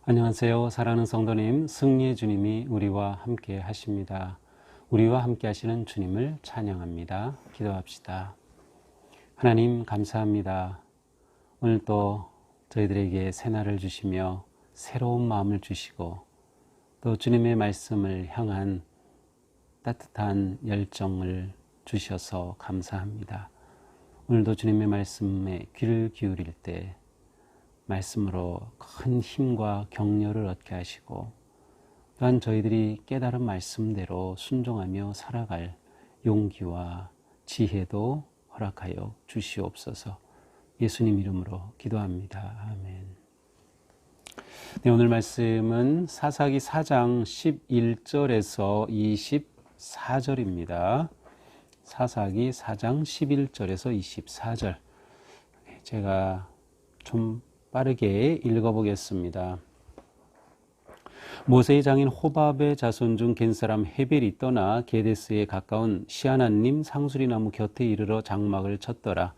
안녕하세요. 사랑하는 성도님, 승리의 주님이 우리와 함께 하십니다. 우리와 함께 하시는 주님을 찬양합니다. 기도합시다. 하나님 감사합니다. 오늘 또 저희들에게 새날을 주시며 새로운 마음을 주시고 또 주님의 말씀을 향한 따뜻한 열정을 주셔서 감사합니다. 오늘도 주님의 말씀에 귀를 기울일 때 말씀으로 큰 힘과 격려를 얻게 하시고 또한 저희들이 깨달은 말씀대로 순종하며 살아갈 용기와 지혜도 허락하여 주시옵소서. 예수님 이름으로 기도합니다. 아멘. 네, 오늘 말씀은 사사기 4장 11절에서 24절입니다. 사사기 4장 11절에서 24절. 제가 좀 빠르게 읽어보겠습니다. 모세의 장인 호밥의 자손 중 겐사람 헤벨이 떠나 게데스에 가까운 시아나님 상수리나무 곁에 이르러 장막을 쳤더라.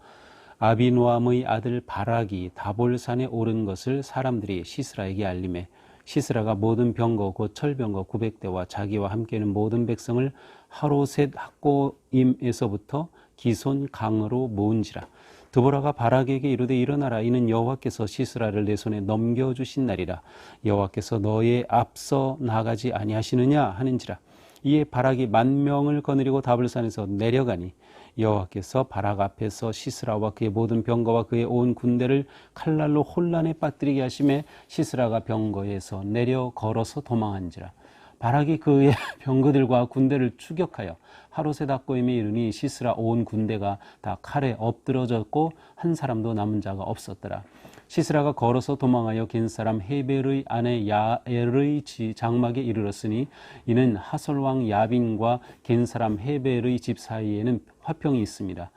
아비노암의 아들 바락이 다볼산에 오른 것을 사람들이 시스라에게 알림해 시스라가 모든 병거 곧 철병거 900대와 자기와 함께는 모든 백성을 하로셋 학고임에서부터 기손 강으로 모은지라. 드보라가 바락에게 이르되 일어나라. 이는 여호와께서 시스라를 내 손에 넘겨주신 날이라. 여호와께서 너의 앞서 나가지 아니하시느냐 하는지라. 이에 바락이 10,000명을 거느리고 다볼산에서 내려가니 여호와께서 바락 앞에서 시스라와 그의 모든 병거와 그의 온 군대를 칼날로 혼란에 빠뜨리게 하심에 시스라가 병거에서 내려 걸어서 도망한지라. 바락이 그의 병거들과 군대를 추격하여 하롯에 닥고임에 이르니 시스라 온 군대가 다 칼에 엎드러졌고 한 사람도 남은 자가 없었더라. 시스라가 걸어서 도망하여 겐사람 헤벨의 아내 야엘의 장막에 이르렀으니 이는 하솔왕 야빈과 겐사람 헤벨의 집 사이에는 화평이 있습니다.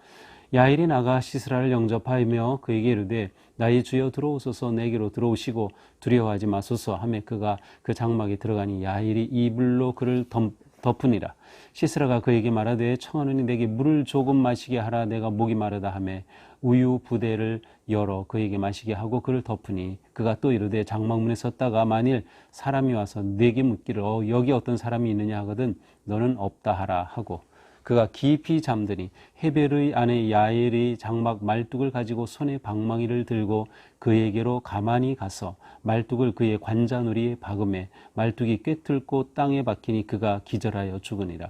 야엘이 나가 시스라를 영접하며 그에게 이르되 나의 주여 들어오소서. 내게로 들어오시고 두려워하지 마소서 하며 그가 그 장막에 들어가니 야엘이 이불로 그를 덮으니라. 시스라가 그에게 말하되 청하노니 내게 물을 조금 마시게 하라. 내가 목이 마르다 하며 우유 부대를 열어 그에게 마시게 하고 그를 덮으니 그가 또 이르되 장막문에 섰다가 만일 사람이 와서 내게 묻기를 여기 어떤 사람이 있느냐 하거든 너는 없다 하라 하고 그가 깊이 잠드니 헤벨의 아내 야엘이 장막 말뚝을 가지고 손에 방망이를 들고 그에게로 가만히 가서 말뚝을 그의 관자놀이에 박음해 말뚝이 꿰뚫고 땅에 박히니 그가 기절하여 죽으니라.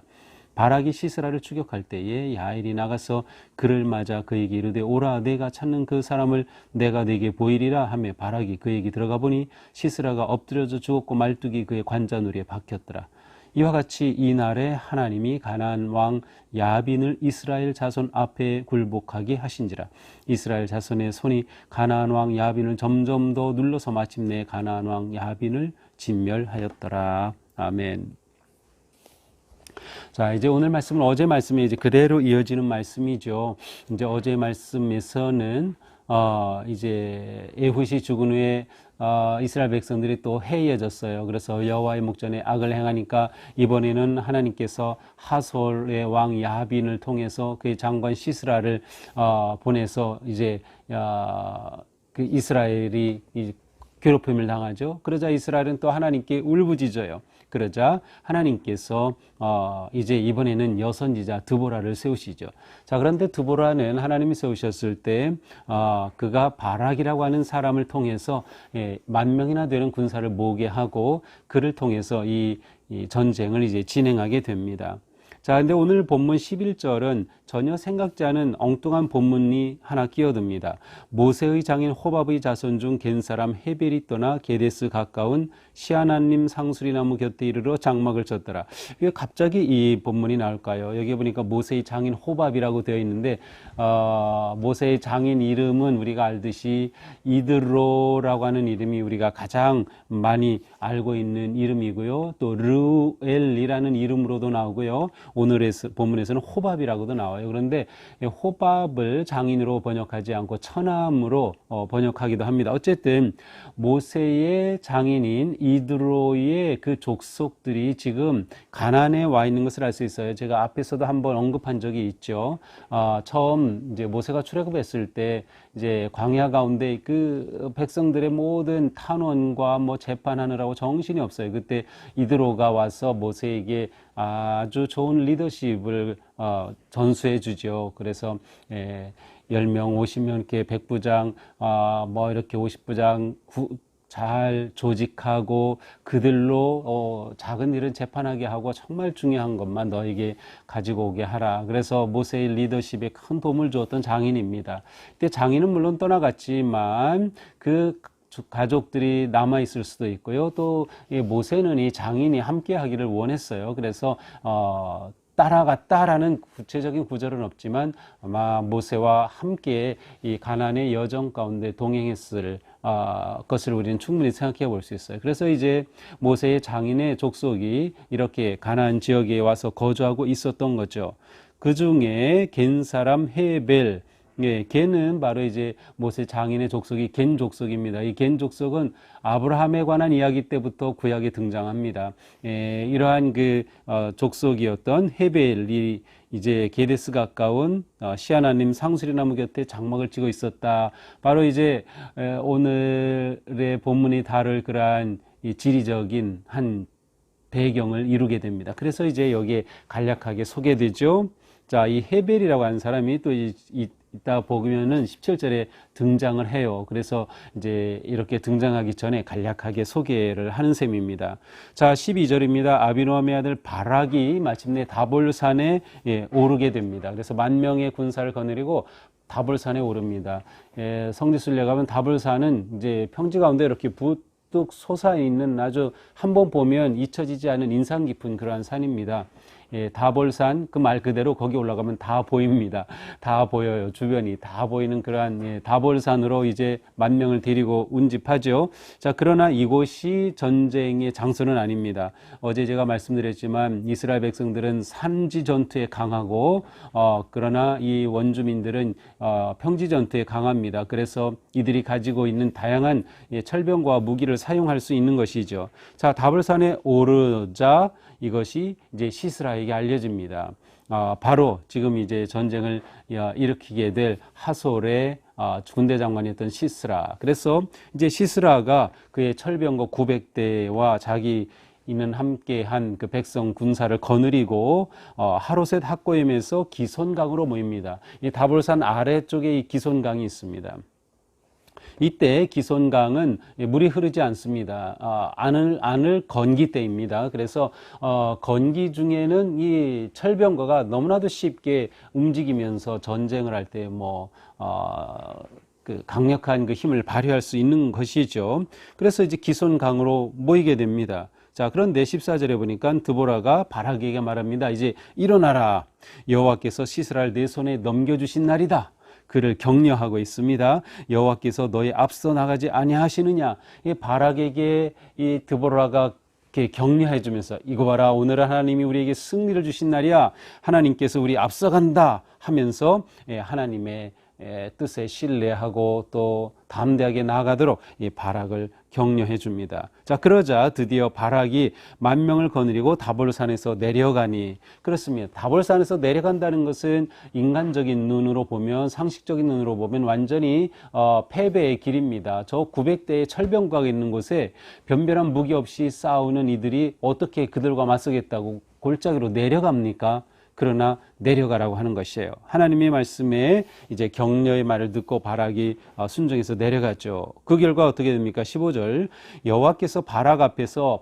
바락이 시스라를 추격할 때에 야엘이 나가서 그를 맞아 그에게 이르되 오라 내가 찾는 그 사람을 내가 네게 보이리라 하며 바락이 그에게 들어가 보니 시스라가 엎드려져 죽었고 말뚝이 그의 관자놀이에 박혔더라. 이와 같이 이날에 하나님이 가나안 왕 야빈을 이스라엘 자손 앞에 굴복하게 하신지라. 이스라엘 자손의 손이 가나안 왕 야빈을 점점 더 눌러서 마침내 가나안 왕 야빈을 진멸하였더라. 아멘. 자, 이제 오늘 말씀은 어제 말씀이 이제 그대로 이어지는 말씀이죠. 이제 어제 말씀에서는 이제 에훗이 죽은 후에 이스라엘 백성들이 또 해이해졌어요. 그래서 여호와의 목전에 악을 행하니까 이번에는 하나님께서 하솔의 왕 야빈을 통해서 그의 장관 시스라를 보내서 이제 그 이스라엘이 괴롭힘을 당하죠. 그러자 이스라엘은 또 하나님께 울부짖어요. 그러자 하나님께서 이제 이번에는 여선지자 드보라를 세우시죠. 자, 그런데 드보라는 하나님이 세우셨을 때 그가 바락이라고 하는 사람을 통해서 10,000명이나 되는 군사를 모으게 하고 그를 통해서 이 전쟁을 이제 진행하게 됩니다. 자, 근데 오늘 본문 11절은 전혀 생각지 않은 엉뚱한 본문이 하나 끼어듭니다. 모세의 장인 호밥의 자손 중 겐사람 헤벨이 떠나 게데스 가까운 시아나님 상수리나무 곁에 이르러 장막을 쳤더라. 왜 갑자기 이 본문이 나올까요? 여기 보니까 모세의 장인 호밥이라고 되어 있는데 모세의 장인 이름은 우리가 알듯이 이드로라고 하는 이름이 우리가 가장 많이 알고 있는 이름이고요. 또 르엘이라는 이름으로도 나오고요. 오늘의 본문에서는 호밥이라고도 나와요. 나와요. 그런데 호밥을 장인으로 번역하지 않고 처남으로 번역하기도 합니다. 어쨌든 모세의 장인인 이드로의 그 족속들이 지금 가나안에 와 있는 것을 알 수 있어요. 제가 앞에서도 한번 언급한 적이 있죠. 처음 이제 모세가 출애굽했을 때 이제 광야 가운데 그 백성들의 모든 탄원과 뭐 재판하느라고 정신이 없어요. 그때 이드로가 와서 모세에게 아주 좋은 리더십을 전수해 주죠. 그래서 10명, 50명 이렇게 백부장, 뭐 이렇게 50부장 잘 조직하고 그들로 작은 일은 재판하게 하고 정말 중요한 것만 너에게 가지고 오게 하라. 그래서 모세의 리더십에 큰 도움을 주었던 장인입니다. 근데 장인은 물론 떠나갔지만 그 가족들이 남아 있을 수도 있고요. 또 모세는 이 장인이 함께 하기를 원했어요. 그래서 따라갔다라는 구체적인 구절은 없지만 아마 모세와 함께 이 가나안의 여정 가운데 동행했을 것을 우리는 충분히 생각해 볼 수 있어요. 그래서 이제 모세의 장인의 족속이 이렇게 가나안 지역에 와서 거주하고 있었던 거죠. 그 중에 겐 사람 헤벨, 겐은 바로 이제 모세 장인의 족속이 겐 족속입니다. 이 겐 족속은 아브라함에 관한 이야기 때부터 구약에 등장합니다. 이러한 그 족속이었던 헤벨이 이제 게데스 가까운 시아나님 상수리나무 곁에 장막을 치고 있었다. 바로 이제 오늘의 본문이 다룰 그러한 이 지리적인 한 배경을 이루게 됩니다. 그래서 이제 여기에 간략하게 소개되죠. 자, 이 헤벨이라고 하는 사람이 또 이따 보면은 17절에 등장을 해요. 그래서 이제 이렇게 등장하기 전에 간략하게 소개를 하는 셈입니다. 자, 12절입니다. 아비노함의 아들 바락이 마침내 다볼산에 오르게 됩니다. 그래서 10,000명의 군사를 거느리고 다볼산에 오릅니다. 성지순례 가면 다볼산은 이제 평지 가운데 이렇게 뚝 솟아 있는 아주 한번 보면 잊혀지지 않은 인상 깊은 그러한 산입니다. 다볼산, 그 말 그대로 거기 올라가면 다 보입니다. 다 보여요. 주변이 다 보이는 그러한 다볼산으로 이제 10,000명을 데리고 운집하죠. 자, 그러나 이곳이 전쟁의 장소는 아닙니다. 어제 제가 말씀드렸지만 이스라엘 백성들은 산지 전투에 강하고 그러나 이 원주민들은 평지 전투에 강합니다. 그래서 이들이 가지고 있는 다양한 철병과 무기를 사용할 수 있는 것이죠. 자, 다볼산에 오르자 이것이 이제 시스라에게 알려집니다. 바로 지금 이제 전쟁을 일으키게 될 하솔의 군대 장관이었던 시스라. 그래서 이제 시스라가 그의 철병거 900대와 자기 이는 함께한 그 백성 군사를 거느리고 하로셋 학고임에서 기손강으로 모입니다. 이 다볼산 아래쪽에 이 기손강이 있습니다. 이때 기손강은 물이 흐르지 않습니다. 안을 건기 때입니다. 그래서 건기 중에는 이 철병거가 너무나도 쉽게 움직이면서 전쟁을 할 때 그 강력한 그 힘을 발휘할 수 있는 것이죠. 그래서 이제 기손강으로 모이게 됩니다. 자, 그런데 14절에 보니까 드보라가 바락에게 말합니다. 이제 일어나라. 여호와께서 시스라를 내 손에 넘겨주신 날이다. 그를 격려하고 있습니다. 여호와께서 너희 앞서 나가지 아니하시느냐. 이 바락에게 이 드보라가 이렇게 격려해 주면서 이거 봐라, 오늘은 하나님이 우리에게 승리를 주신 날이야. 하나님께서 우리 앞서간다 하면서 하나님의 뜻에 신뢰하고 또 담대하게 나아가도록 이 바락을 격려해 줍니다. 자, 그러자 드디어 바락이 10,000명을 거느리고 다볼산에서 내려가니, 그렇습니다. 다볼산에서 내려간다는 것은 인간적인 눈으로 보면, 상식적인 눈으로 보면 완전히 패배의 길입니다. 저 900대의 철병거가 있는 곳에 변별한 무기 없이 싸우는 이들이 어떻게 그들과 맞서겠다고 골짜기로 내려갑니까? 그러나 내려가라고 하는 것이에요. 하나님의 말씀에 이제 격려의 말을 듣고 바락이 순종해서 내려갔죠. 그 결과 어떻게 됩니까? 15절 여호와께서 바락 앞에서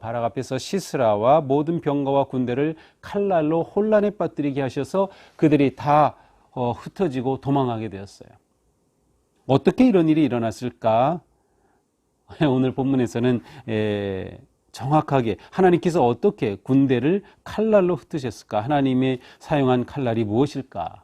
시스라와 모든 병거와 군대를 칼날로 혼란에 빠뜨리게 하셔서 그들이 다 흩어지고 도망하게 되었어요. 어떻게 이런 일이 일어났을까? 오늘 본문에서는 정확하게 하나님께서 어떻게 군대를 칼날로 흩으셨을까? 하나님의 사용한 칼날이 무엇일까?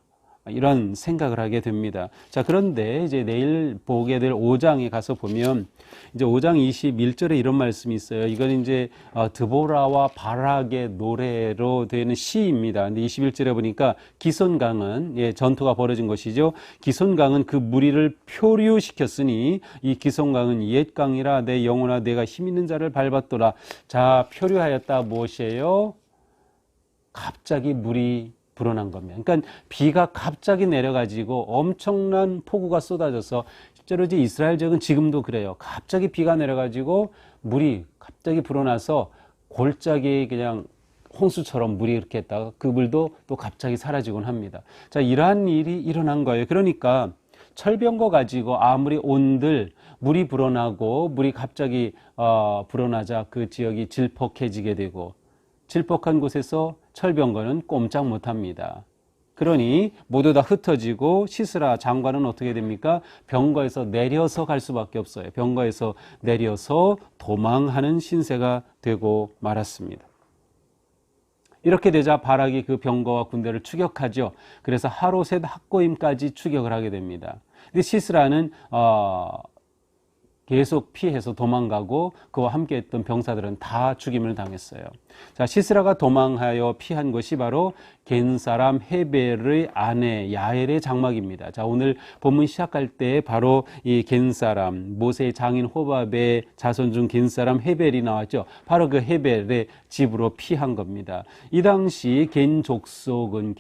이런 생각을 하게 됩니다. 자, 그런데 이제 내일 보게 될 5장에 가서 보면 이제 5장 21절에 이런 말씀이 있어요. 이건 이제 드보라와 바락의 노래로 되는 시입니다. 근데 21절에 보니까 기손강은, 예, 전투가 벌어진 것이죠. 기손강은 그 무리를 표류시켰으니 이 기손강은 옛 강이라 내 영혼아 내가 힘 있는 자를 밟았도다. 자, 표류하였다 무엇이에요? 갑자기 물이 불어난 겁니다. 그러니까 비가 갑자기 내려가지고 엄청난 폭우가 쏟아져서 실제로 이제 이스라엘 지역은 지금도 그래요. 갑자기 비가 내려가지고 물이 갑자기 불어나서 골짜기에 그냥 홍수처럼 물이 이렇게 했다가 그 물도 또 갑자기 사라지곤 합니다. 자, 이러한 일이 일어난 거예요. 그러니까 철병거 가지고 아무리 온들 물이 불어나고 물이 갑자기 불어나자 그 지역이 질퍽해지게 되고 질퍽한 곳에서 철병거는 꼼짝 못합니다. 그러니 모두 다 흩어지고 시스라 장관은 어떻게 됩니까? 병거에서 내려서 갈 수밖에 없어요. 병거에서 내려서 도망하는 신세가 되고 말았습니다. 이렇게 되자 바락이 그 병거와 군대를 추격하죠. 그래서 하롯셋 학고임까지 추격을 하게 됩니다. 근데 시스라는 계속 피해서 도망가고 그와 함께 했던 병사들은 다 죽임을 당했어요. 자, 시스라가 도망하여 피한 것이 바로 겐 사람 헤벨의 아내 야엘의 장막입니다. 자, 오늘 본문 시작할 때 바로 이 겐 사람, 모세의 장인 호밥의 자손 중 겐 사람 헤벨이 나왔죠. 바로 그 헤벨의 집으로 피한 겁니다. 이 당시 겐 족속은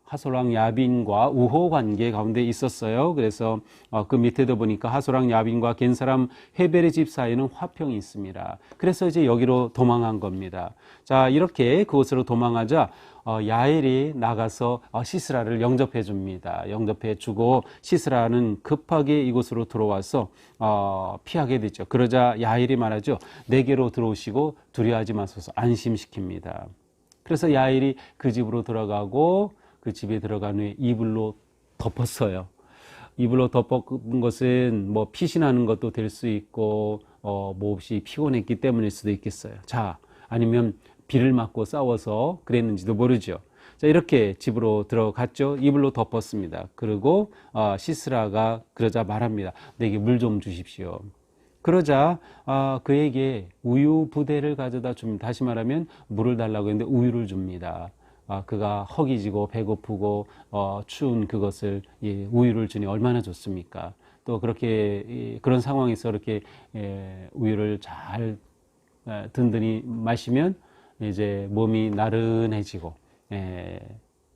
하솔왕 야빈과 우호 관계 가운데 있었어요. 그래서 그 밑에도 보니까 하솔왕 야빈과 겐 사람 헤벨의 집 사이에는 화평이 있습니다. 그래서 이제 여기로 도망한 겁니다. 자, 이렇게 그곳으로 도망하자 야엘이 나가서 시스라를 영접해 줍니다. 영접해 주고 시스라는 급하게 이곳으로 들어와서 피하게 되죠. 그러자 야엘이 말하죠. 내게로 들어오시고 두려워하지 마소서. 안심시킵니다. 그래서 야엘이 그 집으로 들어가고 그 집에 들어간 후에 이불로 덮었어요. 이불로 덮은 것은 뭐 피신하는 것도 될 수 있고 몹시 피곤했기 때문일 수도 있겠어요. 자, 아니면 비를 맞고 싸워서 그랬는지도 모르죠. 자, 이렇게 집으로 들어갔죠. 이불로 덮었습니다. 그리고 시스라가 그러자 말합니다. 내게 물 좀 주십시오. 그러자 그에게 우유 부대를 가져다 줍니다. 다시 말하면 물을 달라고 했는데 우유를 줍니다. 그가 허기지고 배고프고 추운 그것을 우유를 주니 얼마나 좋습니까? 또 그렇게 그런 상황에서 이렇게 우유를 잘 든든히 마시면 이제 몸이 나른해지고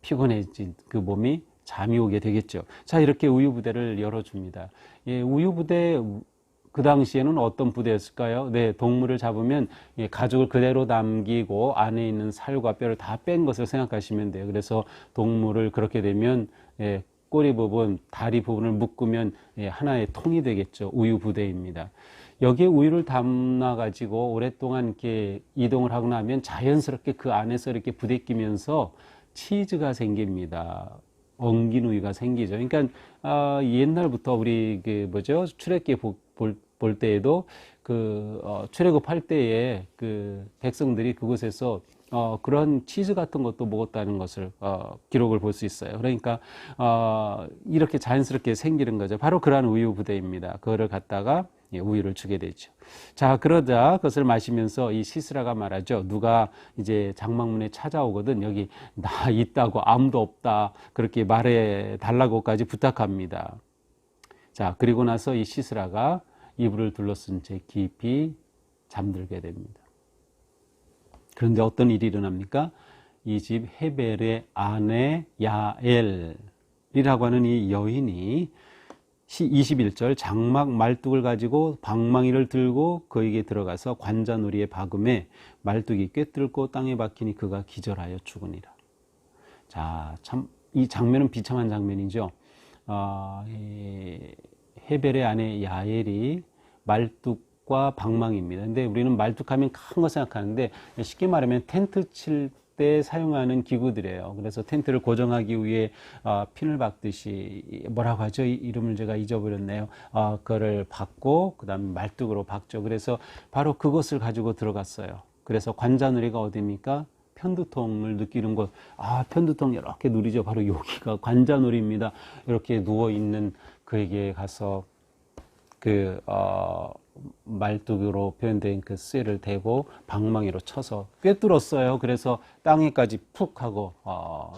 피곤해진 그 몸이 잠이 오게 되겠죠. 자, 이렇게 우유 부대를 열어줍니다. 우유 부대 그 당시에는 어떤 부대였을까요? 네, 동물을 잡으면 가죽을 그대로 남기고 안에 있는 살과 뼈를 다 뺀 것을 생각하시면 돼요. 그래서 동물을 그렇게 되면 꼬리 부분, 다리 부분을 묶으면 하나의 통이 되겠죠. 우유 부대입니다. 여기에 우유를 담아가지고 오랫동안 이렇게 이동을 하고 나면 자연스럽게 그 안에서 이렇게 부대끼면서 치즈가 생깁니다. 엉긴 우유가 생기죠. 그러니까 옛날부터 우리 출애굽기 볼 때에도 출애굽할 때에 그 백성들이 그곳에서 그런 치즈 같은 것도 먹었다는 것을 기록을 볼 수 있어요. 그러니까 이렇게 자연스럽게 생기는 거죠. 바로 그러한 우유 부대입니다. 그거를 갖다가 우유를 주게 되죠. 자, 그러자 그것을 마시면서 이 시스라가 말하죠. 누가 이제 장막문에 찾아오거든 여기 나 있다고 아무도 없다 그렇게 말해 달라고까지 부탁합니다. 자, 그리고 나서 이 시스라가 이불을 둘러쓴 채 깊이 잠들게 됩니다. 그런데 어떤 일이 일어납니까? 이 집 헤벨의 아내 야엘이라고 하는 이 여인이 21절 장막 말뚝을 가지고 방망이를 들고 그에게 들어가서 관자놀이에 박음에 말뚝이 꿰뚫고 땅에 박히니 그가 기절하여 죽으니라. 자, 참 이 장면은 비참한 장면이죠. 헤벨의 아내 야엘이 말뚝과 방망이입니다. 근데 우리는 말뚝하면 큰 거 생각하는데 쉽게 말하면 텐트 칠 때 사용하는 기구들이에요. 그래서 텐트를 고정하기 위해 핀을 박듯이 뭐라고 하죠? 이름을 제가 잊어버렸네요. 그거를 박고 그 다음에 말뚝으로 박죠. 그래서 바로 그것을 가지고 들어갔어요. 그래서 관자놀이가 어디입니까? 편두통을 느끼는 곳, 편두통 이렇게 누리죠. 바로 여기가 관자놀이입니다. 이렇게 누워있는 그에게 가서 말뚝으로 표현된 그 쇠를 대고 방망이로 쳐서 꿰뚫었어요. 그래서 땅에까지 푹 하고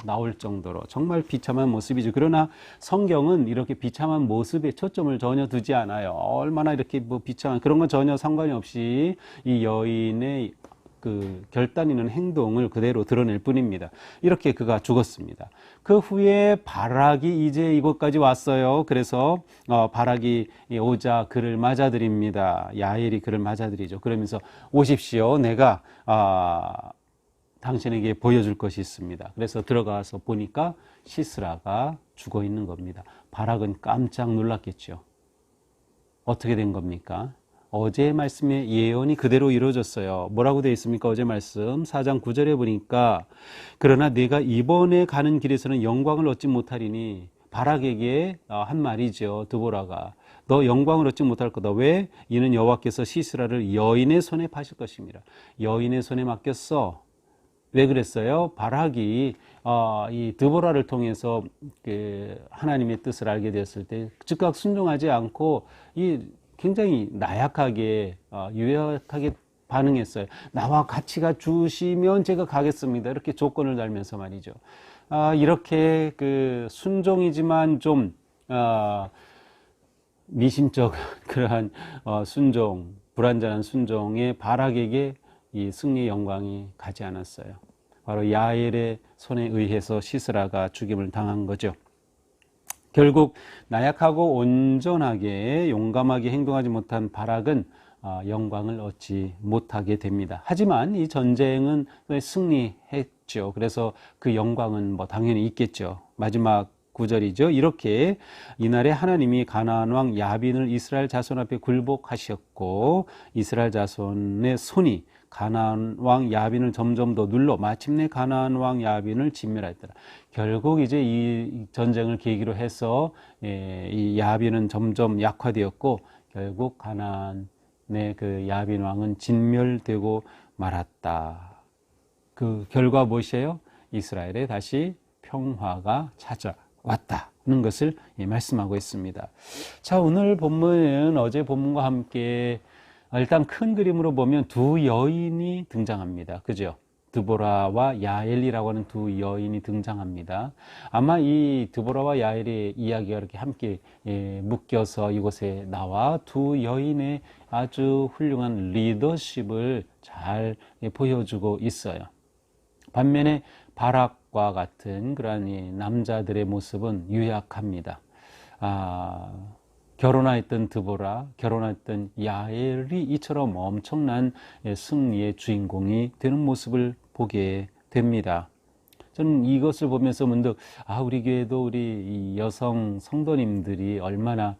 나올 정도로 정말 비참한 모습이죠. 그러나 성경은 이렇게 비참한 모습에 초점을 전혀 두지 않아요. 얼마나 이렇게 비참한 그런 건 전혀 상관이 없이 이 여인의 그 결단 있는 행동을 그대로 드러낼 뿐입니다. 이렇게 그가 죽었습니다. 그 후에 바락이 이제 이곳까지 왔어요. 그래서 바락이 오자 그를 맞아들입니다. 야엘이 그를 맞아들이죠. 그러면서 오십시오. 내가 당신에게 보여줄 것이 있습니다. 그래서 들어가서 보니까 시스라가 죽어 있는 겁니다. 바락은 깜짝 놀랐겠죠. 어떻게 된 겁니까? 어제의 말씀의 예언이 그대로 이루어졌어요. 뭐라고 되어 있습니까? 어제 말씀 4장 9절에 보니까 그러나 내가 이번에 가는 길에서는 영광을 얻지 못하리니 바락에게 한 말이죠. 드보라가 너 영광을 얻지 못할 거다. 왜? 이는 여호와께서 시스라를 여인의 손에 파실 것입니다. 여인의 손에 맡겼어. 왜 그랬어요? 바락이 이 드보라를 통해서 하나님의 뜻을 알게 되었을 때 즉각 순종하지 않고 굉장히 나약하게 유약하게 반응했어요. 나와 같이 가 주시면 제가 가겠습니다. 이렇게 조건을 달면서 말이죠. 이렇게 순종이지만 좀 미심쩍 그러한 순종, 불완전한 순종의 바락에게 이 승리의 영광이 가지 않았어요. 바로 야엘의 손에 의해서 시스라가 죽임을 당한 거죠. 결국 나약하고 온전하게 용감하게 행동하지 못한 바락은 영광을 얻지 못하게 됩니다. 하지만 이 전쟁은 승리했죠. 그래서 그 영광은 당연히 있겠죠. 마지막 구절이죠. 이렇게 이날에 하나님이 가나안 왕 야빈을 이스라엘 자손 앞에 굴복하셨고 이스라엘 자손의 손이 가나안 왕 야빈을 점점 더 눌러 마침내 가나안 왕 야빈을 진멸하였더라. 결국 이제 이 전쟁을 계기로 해서 이 야빈은 점점 약화되었고 결국 가나안의 그 야빈 왕은 진멸되고 말았다. 그 결과 무엇이에요? 이스라엘에 다시 평화가 찾아왔다는 것을 말씀하고 있습니다. 자, 오늘 본문은 어제 본문과 함께 일단 큰 그림으로 보면 두 여인이 등장합니다. 그죠? 드보라와 야엘이라고 하는 두 여인이 등장합니다. 아마 이 드보라와 야엘의 이야기가 이렇게 함께 묶여서 이곳에 나와 두 여인의 아주 훌륭한 리더십을 잘 보여주고 있어요. 반면에 바락과 같은 그러한 남자들의 모습은 유약합니다. 결혼했던 드보라, 결혼했던 야엘이 이처럼 엄청난 승리의 주인공이 되는 모습을 보게 됩니다. 저는 이것을 보면서 문득 우리 교회도 우리 여성 성도님들이 얼마나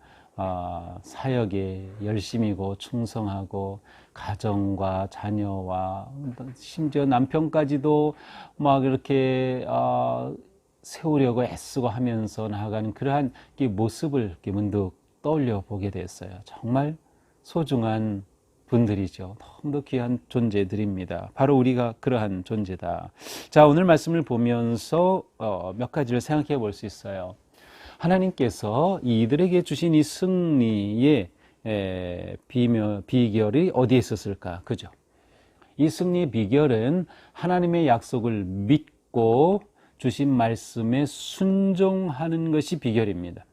사역에 열심이고 충성하고 가정과 자녀와 심지어 남편까지도 막 이렇게 세우려고 애쓰고 하면서 나아가는 그러한 모습을 이렇게 문득 떠올려 보게 됐어요. 정말 소중한 분들이죠. 너무도 귀한 존재들입니다. 바로 우리가 그러한 존재다. 자, 오늘 말씀을 보면서 몇 가지를 생각해 볼 수 있어요. 하나님께서 이들에게 주신 이 승리의 비결이 어디에 있었을까? 그죠? 이 승리의 비결은 하나님의 약속을 믿고 주신 말씀에 순종하는 것이 비결입니다.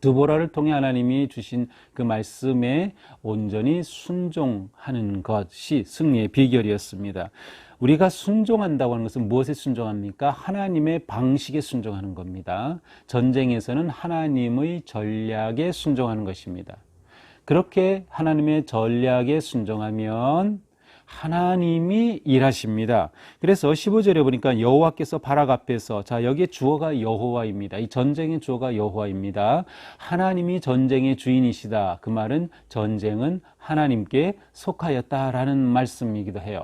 드보라를 통해 하나님이 주신 그 말씀에 온전히 순종하는 것이 승리의 비결이었습니다. 우리가 순종한다고 하는 것은 무엇에 순종합니까? 하나님의 방식에 순종하는 겁니다. 전쟁에서는 하나님의 전략에 순종하는 것입니다. 그렇게 하나님의 전략에 순종하면 하나님이 일하십니다. 그래서 15절에 보니까 여호와께서 바락 앞에서, 자, 여기에 주어가 여호와입니다. 이 전쟁의 주어가 여호와입니다. 하나님이 전쟁의 주인이시다. 그 말은 전쟁은 하나님께 속하였다라는 말씀이기도 해요.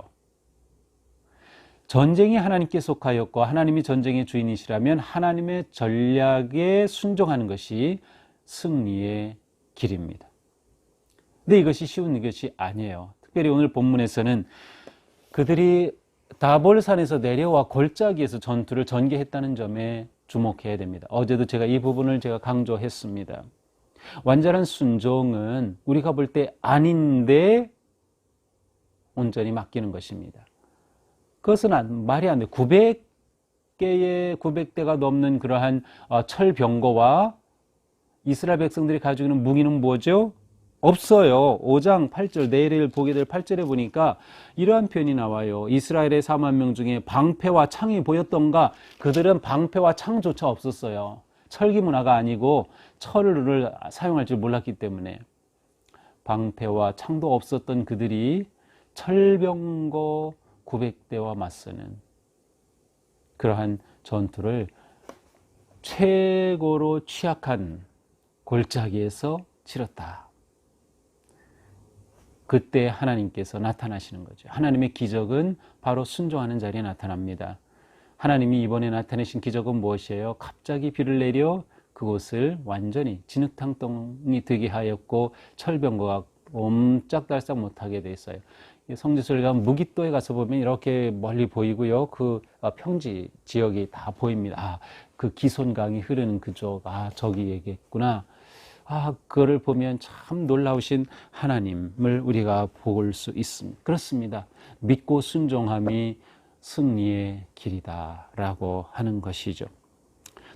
전쟁이 하나님께 속하였고 하나님이 전쟁의 주인이시라면 하나님의 전략에 순종하는 것이 승리의 길입니다. 근데 이것이 쉬운 것이 아니에요. 특별히 오늘 본문에서는 그들이 다볼산에서 내려와 골짜기에서 전투를 전개했다는 점에 주목해야 됩니다. 어제도 제가 이 부분을 제가 강조했습니다. 완전한 순종은 우리가 볼 때 아닌데 온전히 맡기는 것입니다. 그것은 말이 안 돼. 900대가 넘는 그러한 철병거와 이스라엘 백성들이 가지고 있는 무기는 뭐죠? 없어요. 5장 8절, 내일 보게 될 8절에 보니까 이러한 표현이 나와요. 이스라엘의 4만 명 중에 방패와 창이 보였던가? 그들은 방패와 창조차 없었어요. 철기 문화가 아니고 철을 사용할 줄 몰랐기 때문에 방패와 창도 없었던 그들이 철병거 900대와 맞서는 그러한 전투를 최고로 취약한 골짜기에서 치렀다. 그때 하나님께서 나타나시는 거죠. 하나님의 기적은 바로 순종하는 자리에 나타납니다. 하나님이 이번에 나타내신 기적은 무엇이에요? 갑자기 비를 내려 그곳을 완전히 진흙탕덩이 되게 하였고 철병거가 옴짝달싹 못하게 돼 있어요. 성지순례 가면 무깃도에 가서 보면 이렇게 멀리 보이고요. 그 평지 지역이 다 보입니다. 그 기손강이 흐르는 그쪽, 저기 얘기했구나. 그거를 보면 참 놀라우신 하나님을 우리가 볼 수 있습니다. 그렇습니다. 믿고 순종함이 승리의 길이다라고 하는 것이죠.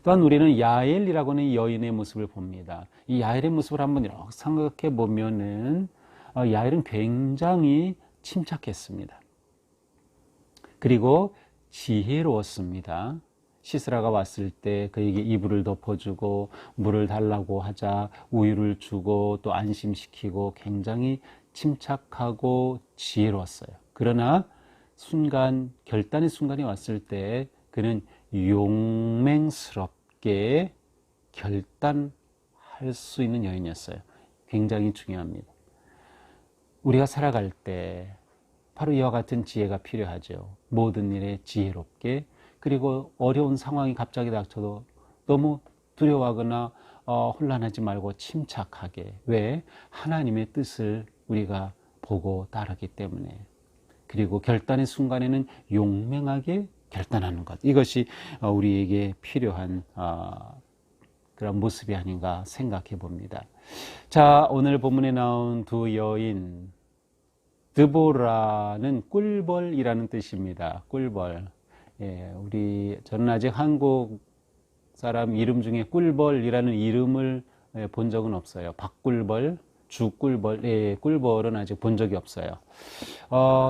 또한 우리는 야엘이라고 하는 여인의 모습을 봅니다. 이 야엘의 모습을 한번 이렇게 생각해 보면은 야엘은 굉장히 침착했습니다. 그리고 지혜로웠습니다. 시스라가 왔을 때 그에게 이불을 덮어주고 물을 달라고 하자 우유를 주고 또 안심시키고 굉장히 침착하고 지혜로웠어요. 그러나 결단의 순간이 왔을 때 그는 용맹스럽게 결단할 수 있는 여인이었어요. 굉장히 중요합니다. 우리가 살아갈 때 바로 이와 같은 지혜가 필요하죠. 모든 일에 지혜롭게, 그리고 어려운 상황이 갑자기 닥쳐도 너무 두려워하거나 혼란하지 말고 침착하게. 왜? 하나님의 뜻을 우리가 보고 따르기 때문에. 그리고 결단의 순간에는 용맹하게 결단하는 것. 이것이 우리에게 필요한 그런 모습이 아닌가 생각해 봅니다. 자, 오늘 본문에 나온 두 여인, 드보라는 꿀벌이라는 뜻입니다. 꿀벌. 저는 아직 한국 사람 이름 중에 꿀벌이라는 이름을 본 적은 없어요. 박꿀벌, 주꿀벌, 꿀벌은 아직 본 적이 없어요.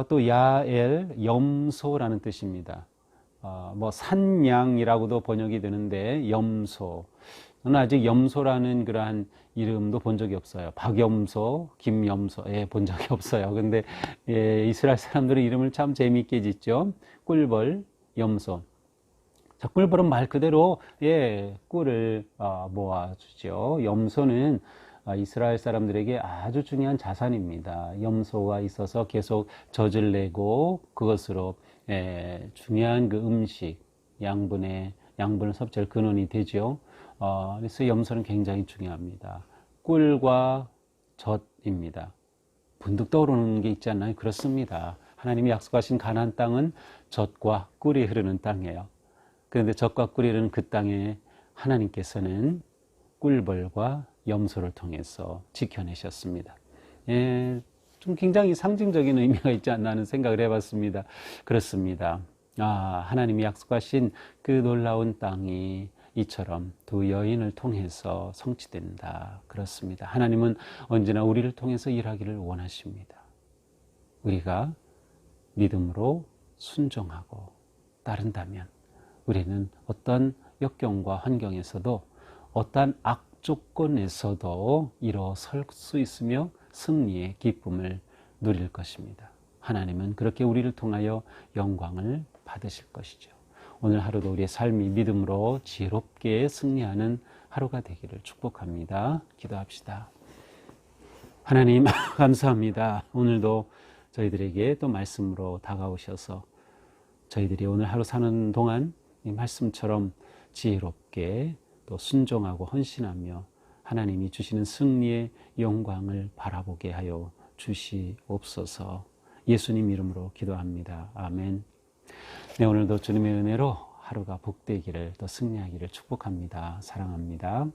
또 야엘, 염소라는 뜻입니다. 산양이라고도 번역이 되는데 염소. 저는 아직 염소라는 그러한 이름도 본 적이 없어요. 박염소, 김염소, 본 적이 없어요. 근데 이스라엘 사람들은 이름을 참 재미있게 짓죠. 꿀벌, 염소. 자, 꿀벌은 말 그대로 꿀을 모아주죠. 염소는 이스라엘 사람들에게 아주 중요한 자산입니다. 염소가 있어서 계속 젖을 내고 그것으로 중요한 그 음식, 양분을 섭취할 근원이 되죠. 그래서 염소는 굉장히 중요합니다. 꿀과 젖입니다. 분득 떠오르는 게 있지 않나요? 그렇습니다. 하나님이 약속하신 가나안 땅은 젖과 꿀이 흐르는 땅이에요. 그런데 젖과 꿀이 흐르는 그 땅에 하나님께서는 꿀벌과 염소를 통해서 지켜내셨습니다. 좀 굉장히 상징적인 의미가 있지 않나 하는 생각을 해봤습니다. 그렇습니다. 하나님이 약속하신 그 놀라운 땅이 이처럼 두 여인을 통해서 성취된다. 그렇습니다. 하나님은 언제나 우리를 통해서 일하기를 원하십니다. 우리가 믿음으로 순종하고 따른다면 우리는 어떤 역경과 환경에서도 어떤 악조건에서도 일어설 수 있으며 승리의 기쁨을 누릴 것입니다. 하나님은 그렇게 우리를 통하여 영광을 받으실 것이죠. 오늘 하루도 우리의 삶이 믿음으로 지혜롭게 승리하는 하루가 되기를 축복합니다. 기도합시다. 하나님 감사합니다. 오늘도 저희들에게 또 말씀으로 다가오셔서 저희들이 오늘 하루 사는 동안 이 말씀처럼 지혜롭게 또 순종하고 헌신하며 하나님이 주시는 승리의 영광을 바라보게 하여 주시옵소서. 예수님 이름으로 기도합니다. 아멘. 네, 오늘도 주님의 은혜로 하루가 복되기를 또 승리하기를 축복합니다. 사랑합니다.